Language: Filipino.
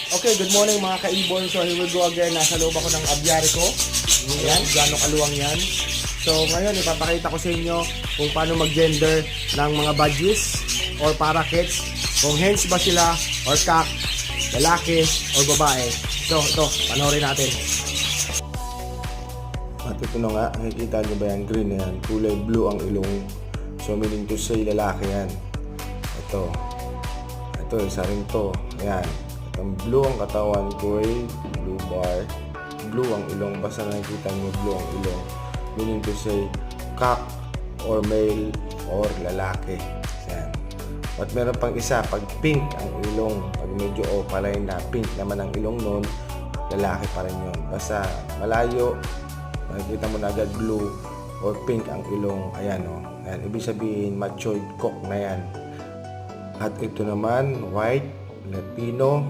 Okay, good morning mga ka-ibon. So here we go again. Nasa loob ako ng aviary ko. Ayan, gano'ng kaluwang yan. So ngayon, ipapakita ko sa inyo kung paano mag-gender ng mga budgies or parakeets. Kung hens ba sila or cock, lalaki or babae. So ito, panoorin natin. At ito na nga, nakikita nyo ba yan? Green na yan. Kulay blue ang ilong. So meaning to say lalaki yan. Ito, isa rin to. Ayan. Ang blue ang katawan ko ay blue bar. Blue ang ilong. Basta nakikita nyo blue ang ilong. Meaning to say cock or male or lalaki. Ayan. At meron pang isa, pag pink ang ilong, pag medyo opaline na pink naman ang ilong nun, lalaki pa rin yun. Basta malayo, makikita mo na agad blue or pink ang ilong. Ayan o. Ayan. Ibig sabihin, matured cock na yan. At ito naman, white, Latino,